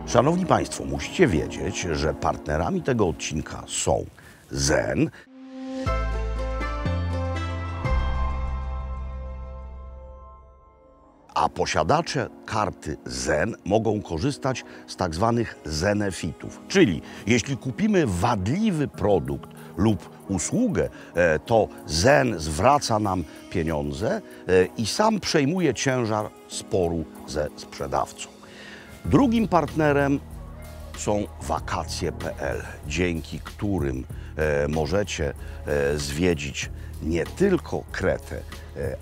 Szanowni Państwo, musicie wiedzieć, że partnerami tego odcinka są Zen, a posiadacze karty Zen mogą korzystać z tak zwanych zenefitów. Czyli jeśli kupimy wadliwy produkt lub usługę, to Zen zwraca nam pieniądze i sam przejmuje ciężar sporu ze sprzedawcą. Drugim partnerem są wakacje.pl, dzięki którym możecie zwiedzić nie tylko Kretę,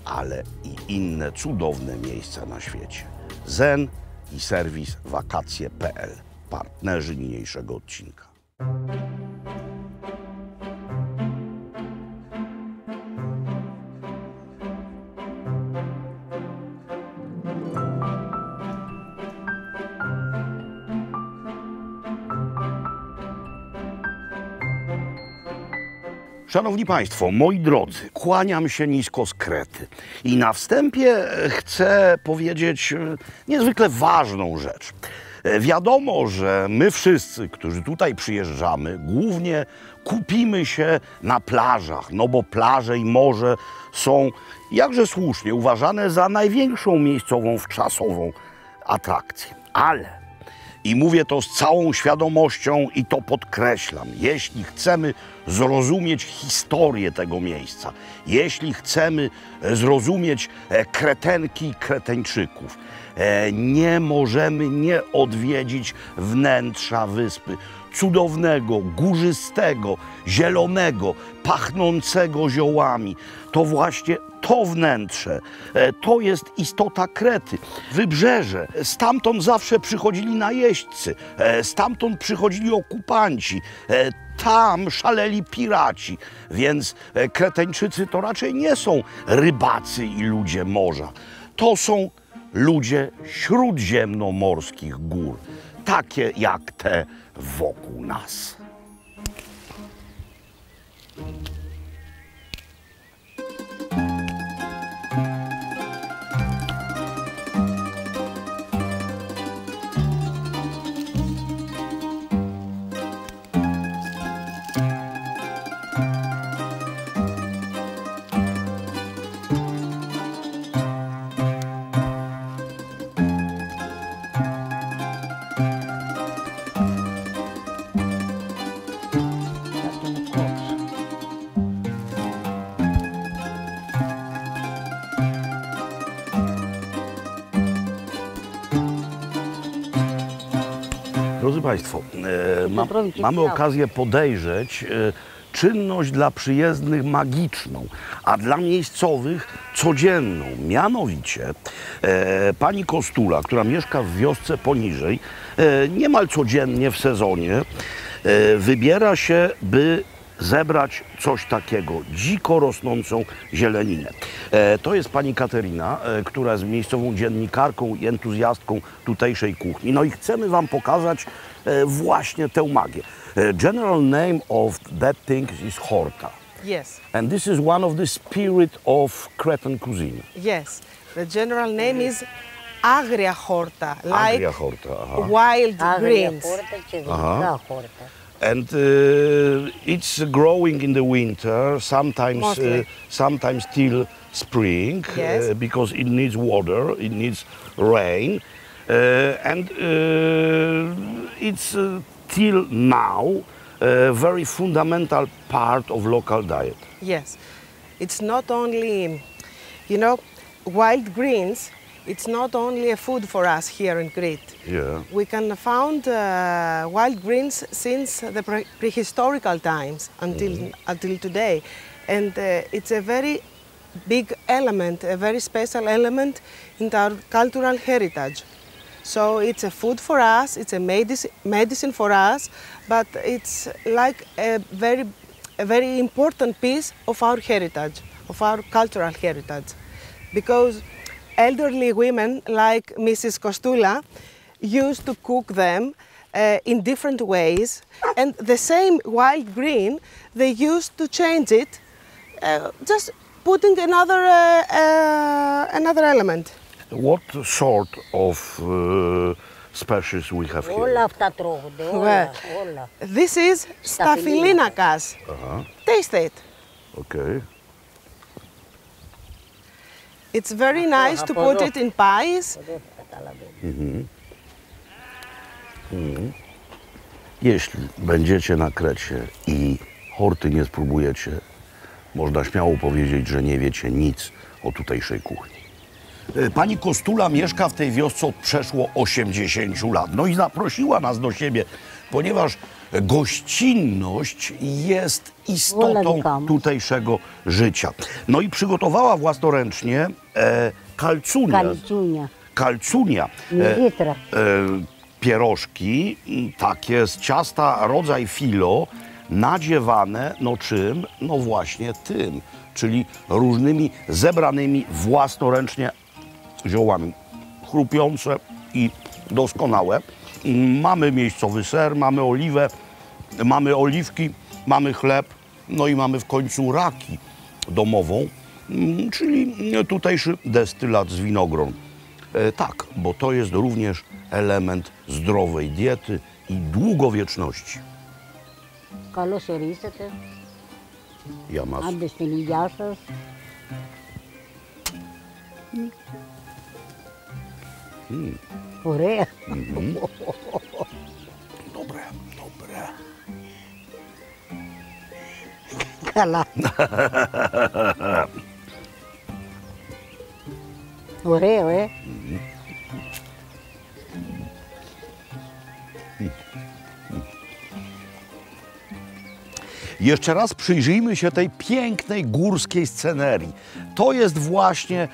ale i inne cudowne miejsca na świecie. Zen i serwis wakacje.pl, partnerzy niniejszego odcinka. Szanowni Państwo, moi drodzy, kłaniam się nisko z Krety i na wstępie chcę powiedzieć niezwykle ważną rzecz. Wiadomo, że my wszyscy, którzy tutaj przyjeżdżamy, głównie kupimy się na plażach, no bo plaże i morze są, jakże słusznie, uważane za największą miejscową, wczasową atrakcję. Ale i mówię to z całą świadomością i to podkreślam. Jeśli chcemy zrozumieć historię tego miejsca, jeśli chcemy zrozumieć Kretenki i Kreteńczyków, nie możemy nie odwiedzić wnętrza wyspy. Cudownego, górzystego, zielonego, pachnącego ziołami. To właśnie to wnętrze, to jest istota Krety. Wybrzeże, stamtąd zawsze przychodzili najeźdźcy, stamtąd przychodzili okupanci, tam szaleli piraci, więc Kreteńczycy to raczej nie są rybacy i ludzie morza. To są ludzie śródziemnomorskich gór, takie jak te wokół nas. Drodzy Państwo, mamy okazję podejrzeć czynność dla przyjezdnych magiczną, a dla miejscowych codzienną. Mianowicie pani Kostula, która mieszka w wiosce poniżej, niemal codziennie w sezonie wybiera się, by zebrać coś takiego, dziko rosnącą zieleninę. To jest pani Katerina, która jest miejscową dziennikarką i entuzjastką tutejszej kuchni. No i chcemy wam pokazać właśnie tę magię. General name of that thing is horta. Yes. And this is one of the spirit of Cretan cuisine. Yes. The general name is agria horta, like Agria horta. wild greens. And it's growing in the winter, sometimes till spring, Yes. because it needs water, it needs rain, and it's till now a very fundamental part of local diet. Yes. It's not only, wild greens, it's not only a food for us here in Crete. Yeah. We can found wild greens since the prehistorical times until today. And it's a very big element, a very special element in our cultural heritage. So it's a food for us, it's a medicine for us, but it's like a very important piece of our heritage, of our cultural heritage. Because elderly women like Mrs. Kostula used to cook them in different ways, and the same wild green, they used to change it, just putting another element. What sort of species we have here? Όλα αυτά τρώγονται, Well, όλα, όλα. this is Staphylinacas. Taste it. Okay. It's very nice to put it in pies. Δεν θα καταλαβαίνω. Jeśli będziecie na Krecie i horty nie spróbujecie, można śmiało powiedzieć, że nie wiecie nic o tutejszej kuchni. Pani Kostula mieszka w tej wiosce od przeszło 80 lat. No i zaprosiła nas do siebie, ponieważ gościnność jest istotą tutejszego życia. No i przygotowała własnoręcznie Καλτσούνια. kalcunia. Λίτρα. Pierożki, takie z ciasta rodzaj filo, nadziewane, no czym? No właśnie tym, czyli różnymi zebranymi własnoręcznie ziołami. Chrupiące i doskonałe. Mamy miejscowy ser, mamy oliwę, mamy oliwki, mamy chleb, no i mamy w końcu raki domową, czyli tutejszy destylat z winogron. Tak, bo to jest również element zdrowej diety i długowieczności. Καλώς ορίσατε. Ja mas. Άντε στην υγειά σας. Ωραία. Dobre, dobre. Καλά. Ωραίο, Jeszcze raz przyjrzyjmy się tej pięknej górskiej scenerii. To jest właśnie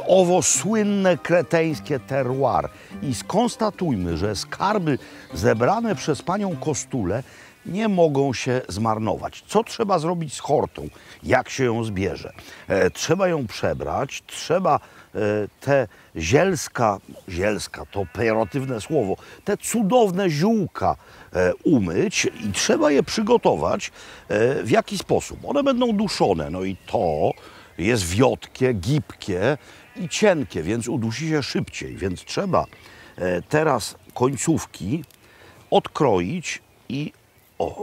owo słynne kreteńskie terroir. I skonstatujmy, że skarby zebrane przez panią Kostulę nie mogą się zmarnować. Co trzeba zrobić z hortą? Jak się ją zbierze? Trzeba ją przebrać, trzeba te zielska to pejoratywne słowo, te cudowne ziółka umyć i trzeba je przygotować w jaki sposób? One będą duszone, no i to jest wiotkie, gibkie i cienkie, więc udusi się szybciej, więc trzeba teraz końcówki odkroić i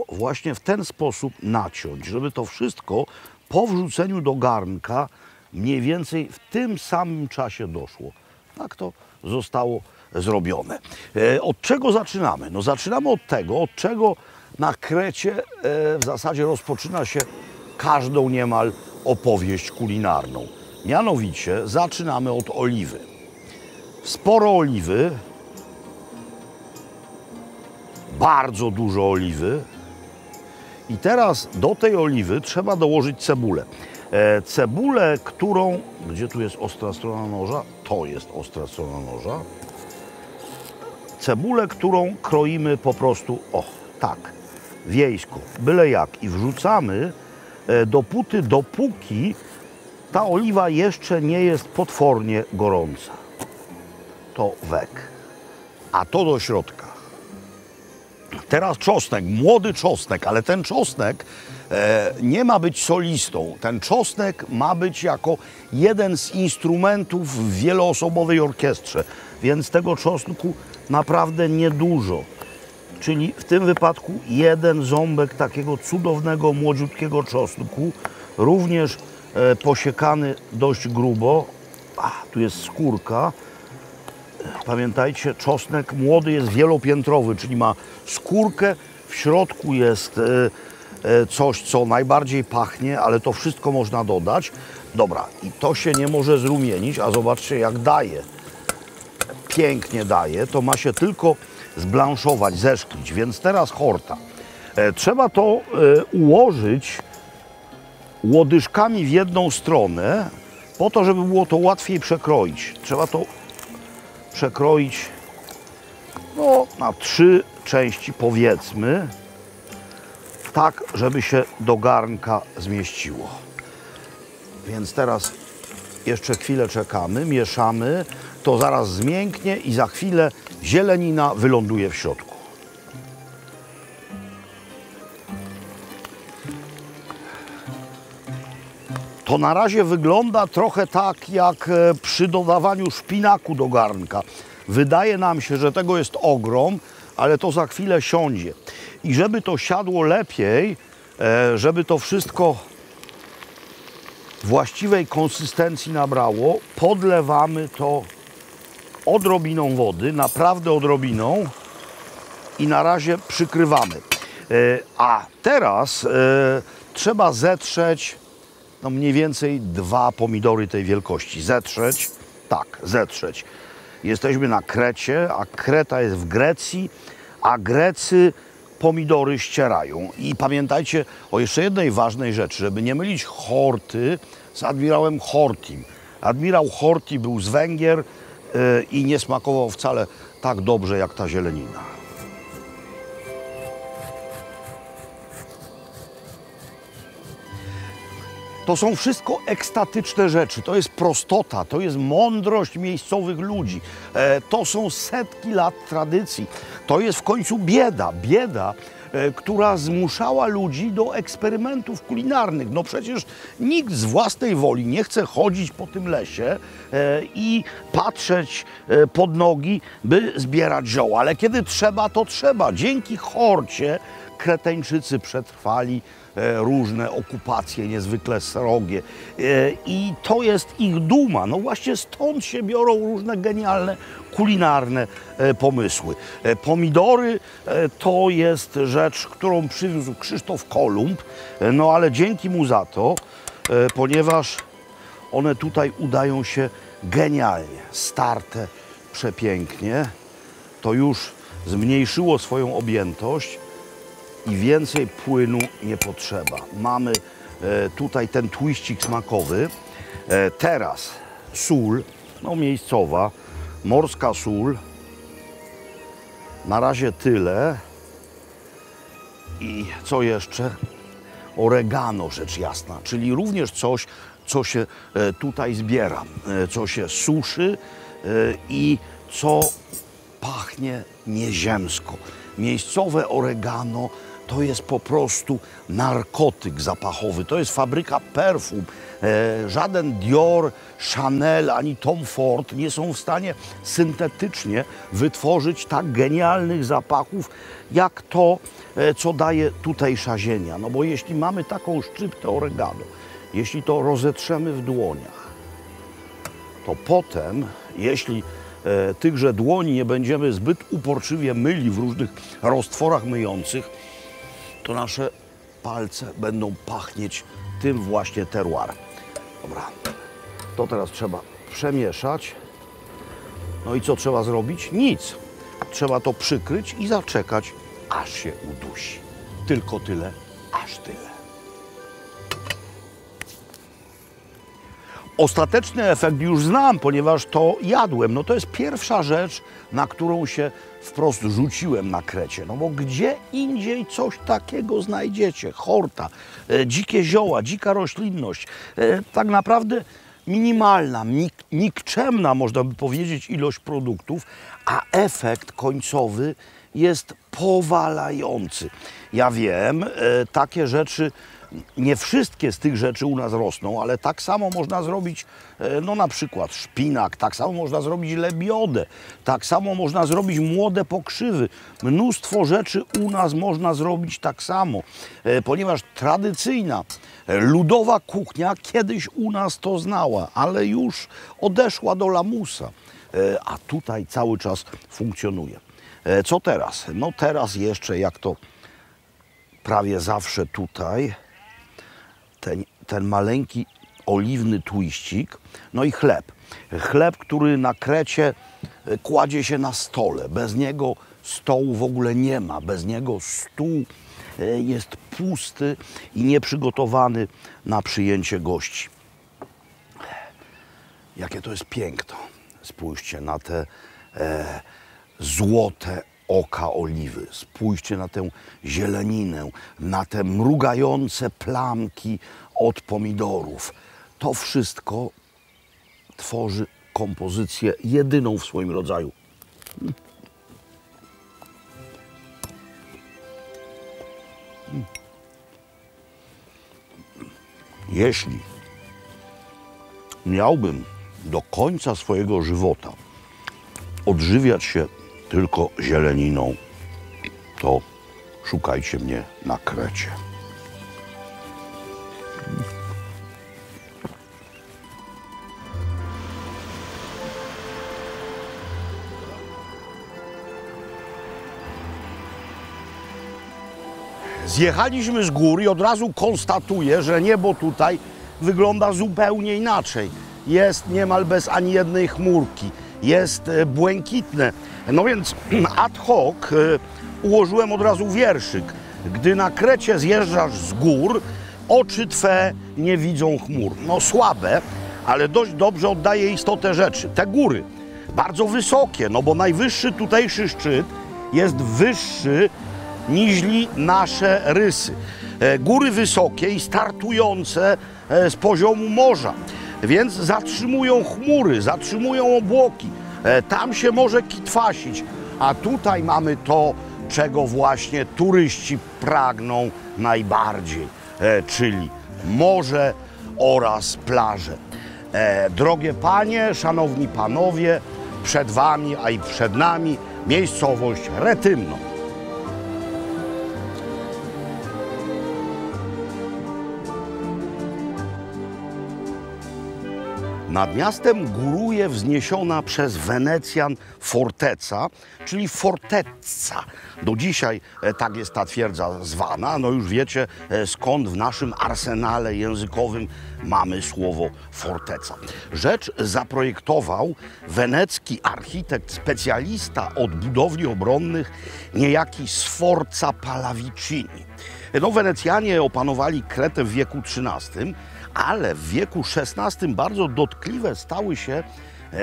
właśnie w ten sposób naciąć, żeby to wszystko po wrzuceniu do garnka mniej więcej w tym samym czasie doszło. Tak to zostało zrobione. Od czego zaczynamy? No zaczynamy od tego, od czego na Krecie w zasadzie rozpoczyna się każdą niemal opowieść kulinarną. Mianowicie zaczynamy od oliwy. Sporo oliwy, bardzo dużo oliwy i teraz do tej oliwy trzeba dołożyć cebulę. Cebulę, którą... Gdzie tu jest ostra strona noża? To jest ostra strona noża. Cebulę, którą kroimy po prostu, tak, wiejsko, byle jak. I wrzucamy dopóki ta oliwa jeszcze nie jest potwornie gorąca. To wek. A to do środka. Teraz czosnek, młody czosnek, ale ten czosnek nie ma być solistą. Ten czosnek ma być jako jeden z instrumentów w wieloosobowej orkiestrze, więc tego czosnku naprawdę niedużo. Czyli w tym wypadku jeden ząbek takiego cudownego, młodziutkiego czosnku, również posiekany dość grubo. Tu jest skórka. Pamiętajcie, czosnek młody jest wielopiętrowy, czyli ma skórkę, w środku jest coś, co najbardziej pachnie, ale to wszystko można dodać. Dobra, i to się nie może zrumienić, a zobaczcie jak daje. Pięknie daje, to ma się tylko zblanszować, zeszklić, więc teraz horta. Trzeba to ułożyć łodyżkami w jedną stronę, po to, żeby było to łatwiej przekroić. Trzeba to przekroić na 3 części, powiedzmy, tak, żeby się do garnka zmieściło. Więc teraz jeszcze chwilę czekamy, mieszamy, to zaraz zmięknie i za chwilę zielenina wyląduje w środku. To na razie wygląda trochę tak jak przy dodawaniu szpinaku do garnka. Wydaje nam się, że tego jest ogrom, ale to za chwilę siądzie. I żeby to siadło lepiej, żeby to wszystko właściwej konsystencji nabrało, podlewamy to odrobiną wody, naprawdę odrobiną i na razie przykrywamy. A teraz trzeba zetrzeć no mniej więcej 2 pomidory tej wielkości. Zetrzeć, tak, zetrzeć. Jesteśmy na Krecie, a Kreta jest w Grecji, a Grecy pomidory ścierają. I pamiętajcie o jeszcze jednej ważnej rzeczy, żeby nie mylić Horty z admirałem Hortym. Admirał Horthy był z Węgier i nie smakował wcale tak dobrze jak ta zielenina. To są wszystko ekstatyczne rzeczy, to jest prostota, to jest mądrość miejscowych ludzi, to są setki lat tradycji, to jest w końcu bieda, która zmuszała ludzi do eksperymentów kulinarnych. No przecież nikt z własnej woli nie chce chodzić po tym lesie i patrzeć pod nogi, by zbierać zioła, ale kiedy trzeba, to trzeba. Dzięki Horcie Kreteńczycy przetrwali różne okupacje niezwykle srogie i to jest ich duma. No właśnie stąd się biorą różne genialne kulinarne pomysły. Pomidory to jest rzecz, którą przywiózł Krzysztof Kolumb, no ale dzięki mu za to, ponieważ one tutaj udają się genialnie, starte przepięknie, to już zmniejszyło swoją objętość i więcej płynu nie potrzeba. Mamy tutaj ten twiścik smakowy. Teraz sól, no miejscowa, morska sól. Na razie tyle. I co jeszcze? Oregano, rzecz jasna, czyli również coś, co się tutaj zbiera, co się suszy i co pachnie nieziemsko. Miejscowe oregano to jest po prostu narkotyk zapachowy, to jest fabryka perfum. Żaden Dior, Chanel ani Tom Ford nie są w stanie syntetycznie wytworzyć tak genialnych zapachów, jak to, co daje tutejsza ziemia. No bo jeśli mamy taką szczyptę oregano, jeśli to rozetrzemy w dłoniach, to potem, jeśli tychże dłoni nie będziemy zbyt uporczywie myli w różnych roztworach myjących, to nasze palce będą pachnieć tym właśnie terroirem. Dobra, to teraz trzeba przemieszać. No i co trzeba zrobić? Nic. Trzeba to przykryć i zaczekać, aż się udusi. Tylko tyle, aż tyle. Ostateczny efekt już znam, ponieważ to jadłem. No to jest pierwsza rzecz, na którą się wprost rzuciłem na Krecie. No bo gdzie indziej coś takiego znajdziecie? Horta, dzikie zioła, dzika roślinność. Tak naprawdę minimalna, nikczemna, można by powiedzieć, ilość produktów, a efekt końcowy jest powalający. Ja wiem, takie rzeczy, nie wszystkie z tych rzeczy u nas rosną, ale tak samo można zrobić, no na przykład szpinak, tak samo można zrobić lebiodę, tak samo można zrobić młode pokrzywy. Mnóstwo rzeczy u nas można zrobić tak samo, ponieważ tradycyjna, ludowa kuchnia kiedyś u nas to znała, ale już odeszła do lamusa, a tutaj cały czas funkcjonuje. Co teraz? No teraz jeszcze, jak to prawie zawsze tutaj, ten maleńki oliwny twiścik, no i chleb. Chleb, który na Krecie kładzie się na stole. Bez niego stołu w ogóle nie ma. Bez niego stół jest pusty i nieprzygotowany na przyjęcie gości. Jakie to jest piękno. Spójrzcie na te złote oka oliwy. Spójrzcie na tę zieleninę, na te mrugające plamki od pomidorów. To wszystko tworzy kompozycję jedyną w swoim rodzaju. Jeśli miałbym do końca swojego żywota odżywiać się tylko zieleniną, to szukajcie mnie na Krecie. Zjechaliśmy z gór i od razu konstatuję, że niebo tutaj wygląda zupełnie inaczej. Jest niemal bez ani jednej chmurki, jest błękitne. No więc ad hoc ułożyłem od razu wierszyk. Gdy na Krecie zjeżdżasz z gór, oczy Twe nie widzą chmur. No słabe, ale dość dobrze oddaje istotę rzeczy. Te góry, bardzo wysokie, no bo najwyższy tutejszy szczyt jest wyższy niźli nasze rysy. Góry wysokie i startujące z poziomu morza, więc zatrzymują chmury, zatrzymują obłoki. Tam się może kitwasić, a tutaj mamy to, czego właśnie turyści pragną najbardziej, czyli morze oraz plaże. Drogie panie, szanowni panowie, przed wami, a i przed nami miejscowość Retymno. Nad miastem góruje wzniesiona przez Wenecjan forteca, czyli fortezza. Do dzisiaj tak jest ta twierdza zwana. No już wiecie, skąd w naszym arsenale językowym mamy słowo forteca. Rzecz zaprojektował wenecki architekt, specjalista od budowli obronnych, niejaki Sforza Pallavicini. No, Wenecjanie opanowali Kretę w wieku XIII, ale w wieku XVI bardzo dotkliwe stały się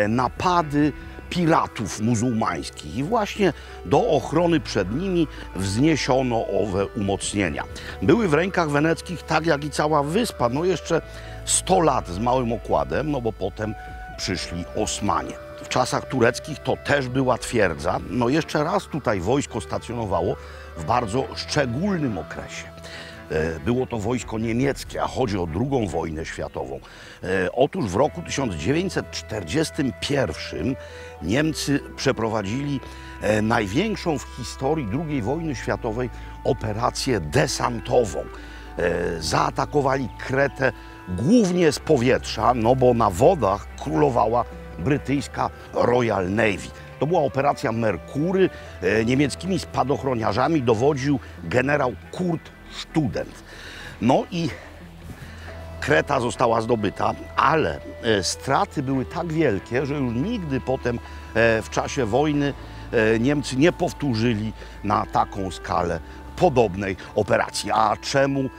napady piratów muzułmańskich i właśnie do ochrony przed nimi wzniesiono owe umocnienia. Były w rękach weneckich, tak jak i cała wyspa, no jeszcze 100 lat z małym okładem, no bo potem przyszli Osmanie. W czasach tureckich to też była twierdza, no jeszcze raz tutaj wojsko stacjonowało w bardzo szczególnym okresie. Było to wojsko niemieckie, a chodzi o II wojnę światową. Otóż w roku 1941 Niemcy przeprowadzili największą w historii II wojny światowej operację desantową. Zaatakowali Kretę głównie z powietrza, no bo na wodach królowała brytyjska Royal Navy. To była operacja Merkury. Niemieckimi spadochroniarzami dowodził generał Kurt Student. No i Kreta została zdobyta, ale straty były tak wielkie, że już nigdy potem w czasie wojny Niemcy nie powtórzyli na taką skalę podobnej operacji. A czemu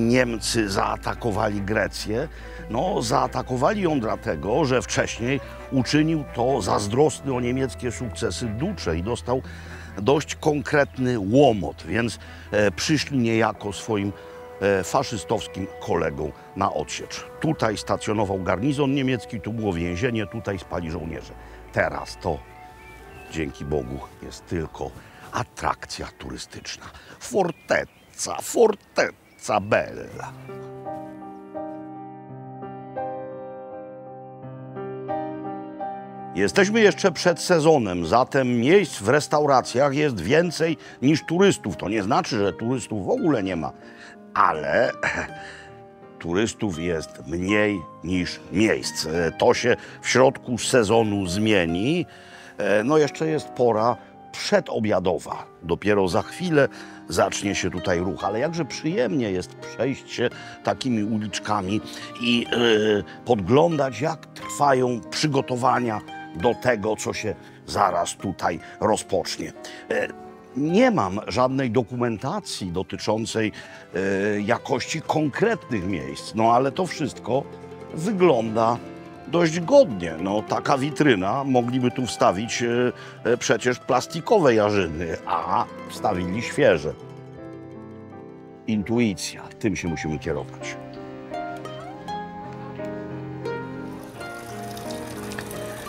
Niemcy zaatakowali Grecję? No, zaatakowali ją dlatego, że wcześniej uczynił to zazdrosny o niemieckie sukcesy Duce i dostał dość konkretny łomot, więc przyszli niejako swoim faszystowskim kolegom na odsiecz. Tutaj stacjonował garnizon niemiecki, tu było więzienie, tutaj spali żołnierze. Teraz to, dzięki Bogu, jest tylko atrakcja turystyczna. Fortezza, Fortezza Bella. Jesteśmy jeszcze przed sezonem, zatem miejsc w restauracjach jest więcej niż turystów. To nie znaczy, że turystów w ogóle nie ma, ale turystów jest mniej niż miejsc. To się w środku sezonu zmieni. No jeszcze jest pora przedobiadowa. Dopiero za chwilę zacznie się tutaj ruch, ale jakże przyjemnie jest przejść się takimi uliczkami i podglądać, jak trwają przygotowania do tego, co się zaraz tutaj rozpocznie. Nie mam żadnej dokumentacji dotyczącej jakości konkretnych miejsc, no ale to wszystko wygląda dość godnie. No, taka witryna, mogliby tu wstawić przecież plastikowe jarzyny, a wstawili świeże. Intuicja, tym się musimy kierować.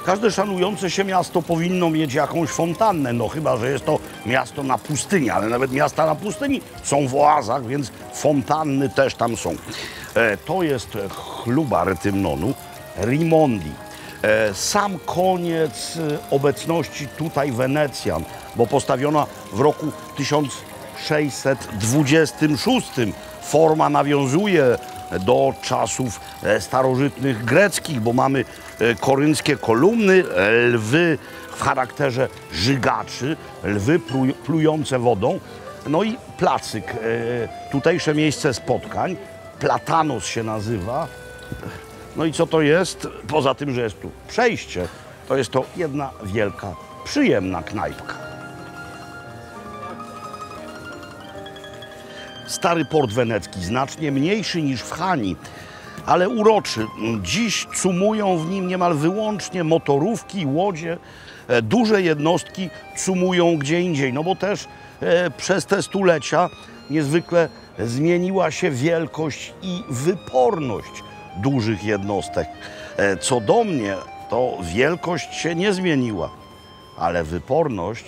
Każde szanujące się miasto powinno mieć jakąś fontannę, no chyba że jest to miasto na pustyni, ale nawet miasta na pustyni są w oazach, więc fontanny też tam są. To jest chluba Retymnonu, Rimondi. Sam koniec obecności tutaj Wenecjan, bo postawiona w roku 1626. Forma nawiązuje do czasów starożytnych greckich, bo mamy korynckie kolumny, lwy w charakterze żygaczy, lwy plujące wodą, no i placyk, tutejsze miejsce spotkań, Platanos się nazywa. No i co to jest? Poza tym, że jest tu przejście, to jest to jedna wielka, przyjemna knajpka. Stary port wenecki, znacznie mniejszy niż w Hani, ale uroczy. Dziś cumują w nim niemal wyłącznie motorówki, łodzie. Duże jednostki cumują gdzie indziej, no bo też przez te stulecia niezwykle zmieniła się wielkość i wyporność dużych jednostek. Co do mnie, to wielkość się nie zmieniła, ale wyporność.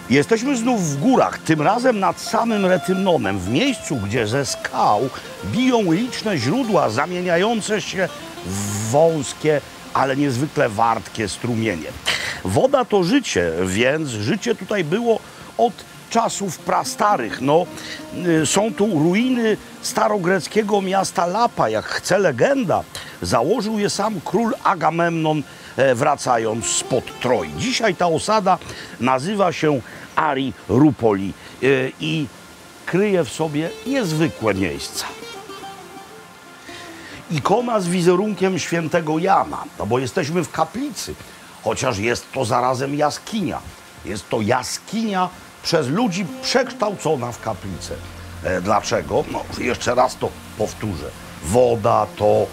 Jesteśmy znów w górach, tym razem nad samym Retymnonem, w miejscu, gdzie ze skał biją liczne źródła zamieniające się w wąskie, ale niezwykle wartkie strumienie. Woda to życie, więc życie tutaj było od czasów prastarych. No, są tu ruiny starogreckiego miasta Lapa, jak chce legenda. Założył je sam król Agamemnon, wracając spod Troi. Dzisiaj ta osada nazywa się Ari-Rupoli i kryje w sobie niezwykłe miejsca. Ikona z wizerunkiem świętego Jana, no bo jesteśmy w kaplicy, chociaż jest to zarazem jaskinia. Jest to jaskinia przez ludzi przekształcona w kaplicę. Dlaczego? No, jeszcze raz to powtórzę. Woda to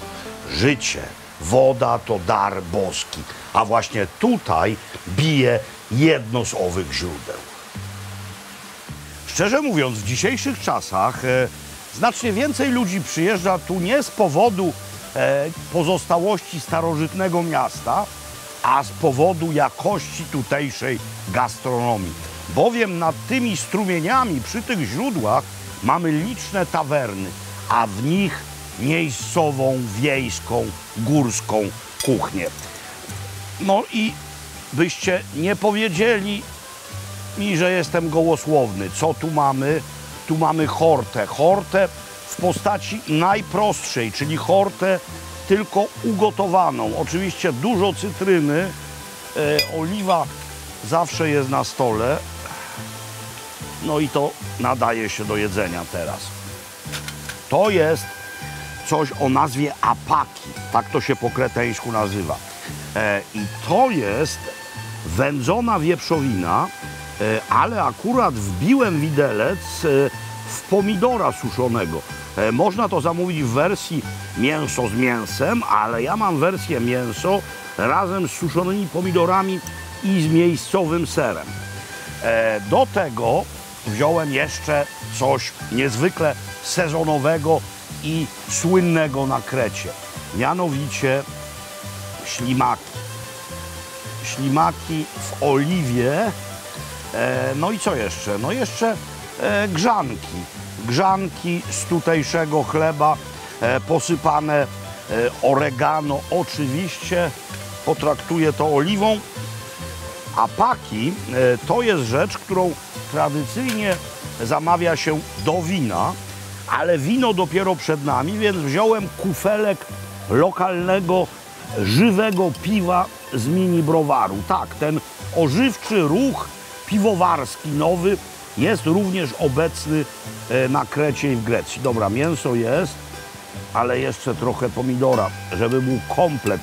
życie. Woda to dar boski. A właśnie tutaj bije jedno z owych źródeł. Szczerze mówiąc, w dzisiejszych czasach znacznie więcej ludzi przyjeżdża tu nie z powodu pozostałości starożytnego miasta, a z powodu jakości tutejszej gastronomii. Bowiem nad tymi strumieniami, przy tych źródłach mamy liczne tawerny, a w nich miejscową, wiejską, górską kuchnię. No i byście nie powiedzieli mi, że jestem gołosłowny. Co tu mamy? Tu mamy hortę. Hortę w postaci najprostszej, czyli hortę tylko ugotowaną. Oczywiście dużo cytryny, oliwa zawsze jest na stole. No i to nadaje się do jedzenia teraz. To jest coś o nazwie apaki. Tak to się po kreteńsku nazywa. I to jest wędzona wieprzowina, ale akurat wbiłem widelec w pomidora suszonego. Można to zamówić w wersji mięso z mięsem, ale ja mam wersję mięso razem z suszonymi pomidorami i z miejscowym serem. Do tego wziąłem jeszcze coś niezwykle sezonowego i słynnego na Krecie. Mianowicie ślimaki. Ślimaki w oliwie. No i co jeszcze? No jeszcze grzanki. Grzanki z tutejszego chleba posypane oregano. Oczywiście potraktuję to oliwą. Apaki to jest rzecz, którą tradycyjnie zamawia się do wina, ale wino dopiero przed nami, więc wziąłem kufelek lokalnego, żywego piwa z mini browaru. Tak, ten ożywczy ruch piwowarski nowy jest również obecny na Krecie i w Grecji. Dobra, mięso jest, ale jeszcze trochę pomidora, żeby był komplet.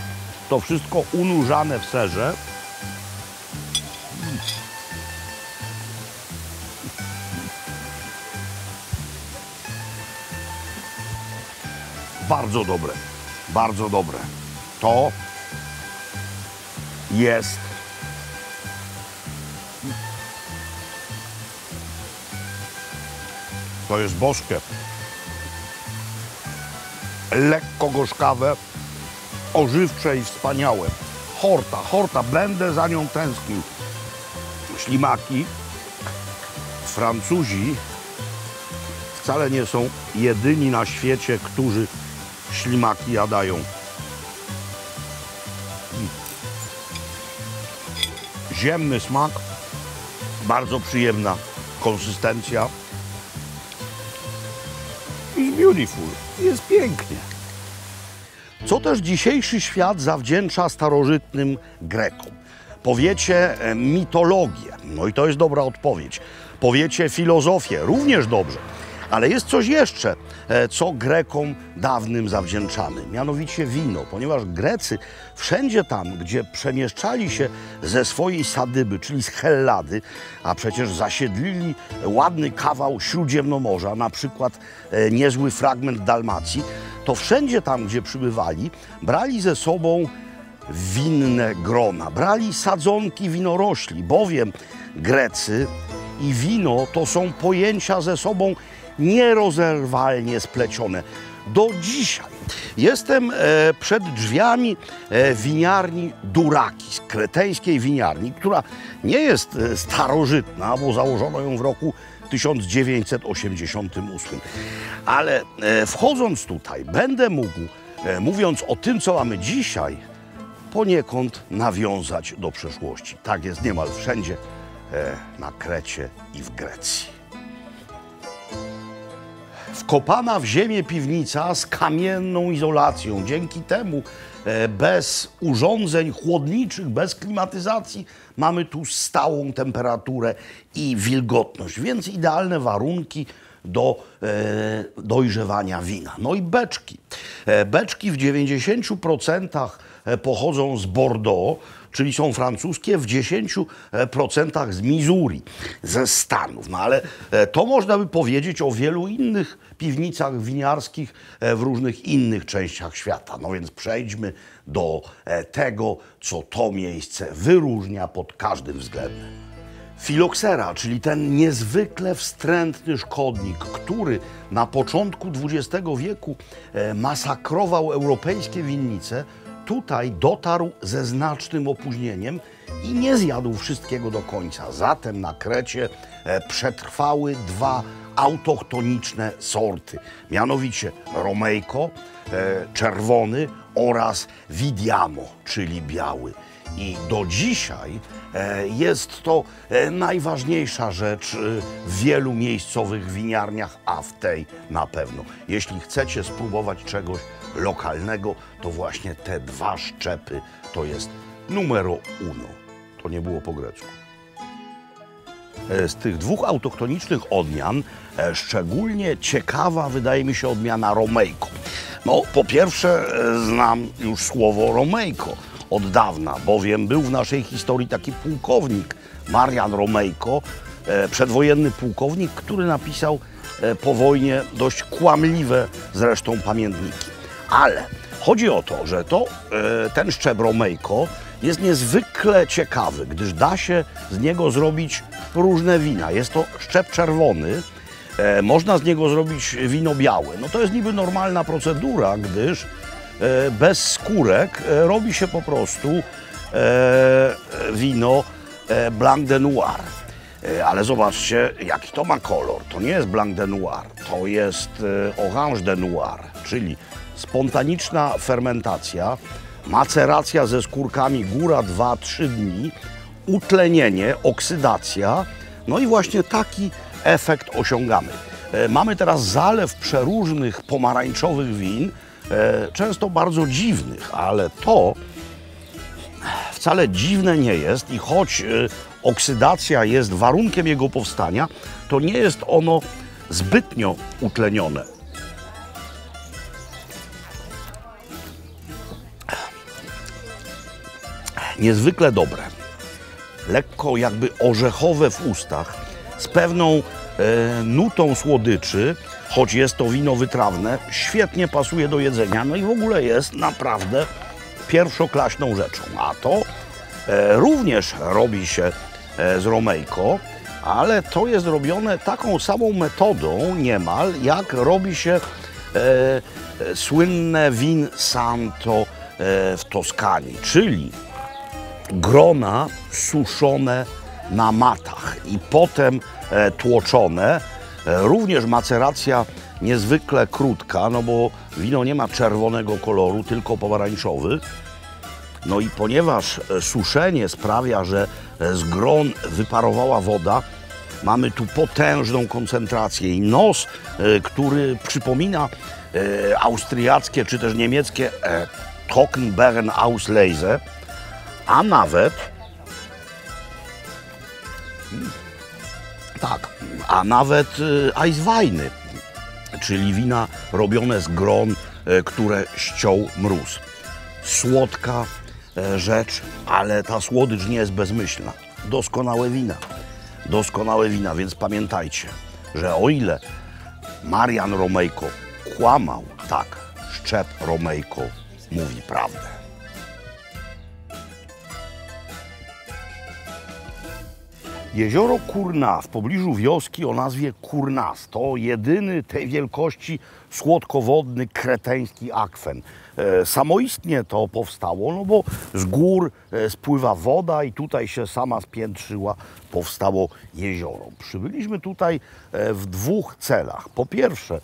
To wszystko unurzane w serze. Bardzo dobre, bardzo dobre. To jest boskie. Lekko gorzkawe, ożywcze i wspaniałe. Horta, będę za nią tęsknił. Ślimaki. Francuzi wcale nie są jedyni na świecie, którzy ślimaki jadają. Ziemny smak, bardzo przyjemna konsystencja. I beautiful, jest pięknie. Co też dzisiejszy świat zawdzięcza starożytnym Grekom? Powiecie mitologię, no i to jest dobra odpowiedź. Powiecie filozofię, również dobrze. Ale jest coś jeszcze, co Grekom dawnym zawdzięczamy, mianowicie wino, ponieważ Grecy wszędzie tam, gdzie przemieszczali się ze swojej sadyby, czyli z Hellady, a przecież zasiedlili ładny kawał Śródziemnomorza, na przykład niezły fragment Dalmacji, to wszędzie tam, gdzie przybywali, brali ze sobą winne grona, brali sadzonki winorośli, bowiem Grecy i wino to są pojęcia ze sobą nierozerwalnie splecione. Do dzisiaj jestem przed drzwiami winiarni Durakis, kreteńskiej winiarni, która nie jest starożytna, bo założono ją w roku 1988. Ale wchodząc tutaj, będę mógł, mówiąc o tym, co mamy dzisiaj, poniekąd nawiązać do przeszłości. Tak jest niemal wszędzie na Krecie i w Grecji. Wkopana w ziemię piwnica z kamienną izolacją. Dzięki temu bez urządzeń chłodniczych, bez klimatyzacji mamy tu stałą temperaturę i wilgotność, więc idealne warunki do dojrzewania wina. No i beczki. Beczki w 90% pochodzą z Bordeaux, czyli są francuskie, w 10% z Missouri, ze Stanów. No ale to można by powiedzieć o wielu innych piwnicach winiarskich w różnych innych częściach świata. No więc przejdźmy do tego, co to miejsce wyróżnia pod każdym względem. Filoksera, czyli ten niezwykle wstrętny szkodnik, który na początku XX wieku masakrował europejskie winnice, tutaj dotarł ze znacznym opóźnieniem i nie zjadł wszystkiego do końca. Zatem na Krecie przetrwały dwa autochtoniczne sorty, mianowicie Romejko, czerwony, oraz Vidiamo, czyli biały. I do dzisiaj jest to najważniejsza rzecz w wielu miejscowych winiarniach, a w tej na pewno. Jeśli chcecie spróbować czegoś lokalnego, to właśnie te dwa szczepy to jest numero uno. To nie było po grecku. Z tych dwóch autochtonicznych odmian szczególnie ciekawa wydaje mi się odmiana Romejko. No, po pierwsze znam już słowo Romejko od dawna, bowiem był w naszej historii taki pułkownik, Marian Romejko, przedwojenny pułkownik, który napisał po wojnie dość kłamliwe zresztą pamiętniki. Ale chodzi o to, że ten szczep Romejko jest niezwykle ciekawy, gdyż da się z niego zrobić różne wina. Jest to szczep czerwony, można z niego zrobić wino białe. No to jest niby normalna procedura, gdyż bez skórek robi się po prostu wino Blanc de Noir. Ale zobaczcie, jaki to ma kolor. To nie jest Blanc de Noir, to jest Orange de Noir, czyli spontaniczna fermentacja, maceracja ze skórkami góra 2-3 dni, utlenienie, oksydacja, no i właśnie taki efekt osiągamy. Mamy teraz zalew przeróżnych pomarańczowych win, często bardzo dziwnych, ale to wcale dziwne nie jest i choć oksydacja jest warunkiem jego powstania, to nie jest ono zbytnio utlenione. Niezwykle dobre, lekko jakby orzechowe w ustach, z pewną nutą słodyczy, choć jest to wino wytrawne, świetnie pasuje do jedzenia, no i w ogóle jest naprawdę pierwszoklaśną rzeczą. A to również robi się z Romejko, ale to jest robione taką samą metodą niemal, jak robi się słynne Vin Santo w Toskanii, czyli grona suszone na matach i potem tłoczone. Również maceracja niezwykle krótka, no bo wino nie ma czerwonego koloru, tylko pomarańczowy. No i ponieważ suszenie sprawia, że z gron wyparowała woda, mamy tu potężną koncentrację i nos, który przypomina austriackie czy też niemieckie Trockenbeeren Auslese, a nawet Eisweiny, czyli wina robione z gron, które ściął mróz. Słodka rzecz, ale ta słodycz nie jest bezmyślna. Doskonałe wina, więc pamiętajcie, że o ile Marian Romejko kłamał, tak, Szczep Romejko mówi prawdę. Jezioro Kurna w pobliżu wioski o nazwie Kurnas to jedyny tej wielkości słodkowodny kreteński akwen. Samoistnie to powstało, no bo z gór spływa woda i tutaj się sama spiętrzyła, powstało jezioro. Przybyliśmy tutaj w dwóch celach. Po pierwsze,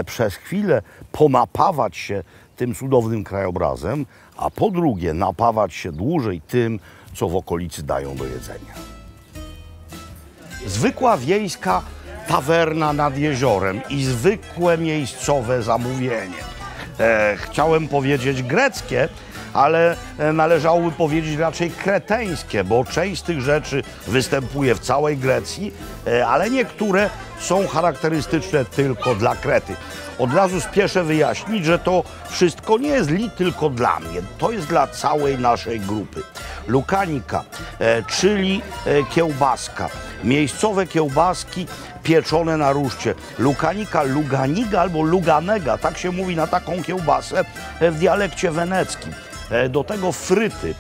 przez chwilę ponapawać się tym cudownym krajobrazem, a po drugie, napawać się dłużej tym, co w okolicy dają do jedzenia. Zwykła wiejska tawerna nad jeziorem i zwykłe miejscowe zamówienie. Chciałem powiedzieć greckie, ale należałoby powiedzieć raczej kreteńskie, bo część z tych rzeczy występuje w całej Grecji, ale niektóre są charakterystyczne tylko dla Krety. Od razu spieszę wyjaśnić, że to wszystko nie jest tylko dla mnie, to jest dla całej naszej grupy. Lukanika, czyli kiełbaska, miejscowe kiełbaski pieczone na ruszcie. Lukanika, luganiga albo luganega, tak się mówi na taką kiełbasę w dialekcie weneckim. Do tego fryty,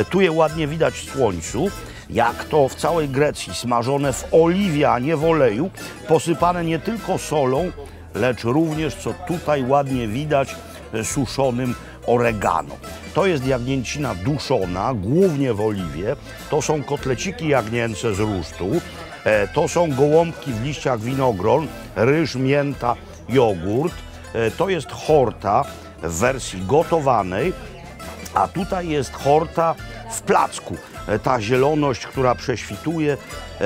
tu je ładnie widać w słońcu, jak to w całej Grecji, smażone w oliwie, a nie w oleju, posypane nie tylko solą, lecz również, co tutaj ładnie widać, suszonym oregano. To jest jagnięcina duszona, głównie w oliwie, to są kotleciki jagnięce z rusztu, to są gołąbki w liściach winogron, ryż, mięta, jogurt, to jest horta w wersji gotowanej, a tutaj jest horta w placku. Ta zieloność, która prześwituje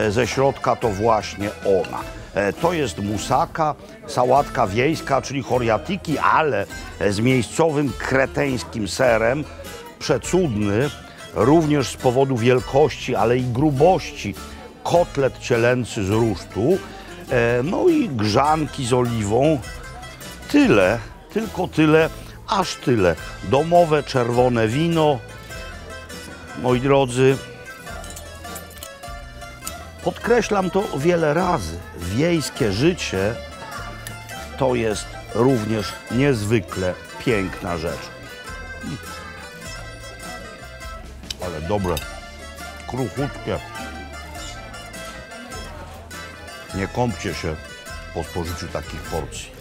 ze środka, to właśnie ona. To jest musaka, sałatka wiejska, czyli choriatiki, ale z miejscowym kreteńskim serem. Przecudny, również z powodu wielkości, ale i grubości, kotlet cielęcy z rusztu. No i grzanki z oliwą. Tyle, tylko tyle, aż tyle. Domowe czerwone wino. Moi drodzy, podkreślam to wiele razy. Wiejskie życie to jest również niezwykle piękna rzecz. Ale dobre, kruchutkie. Nie kąpcie się po spożyciu takich porcji.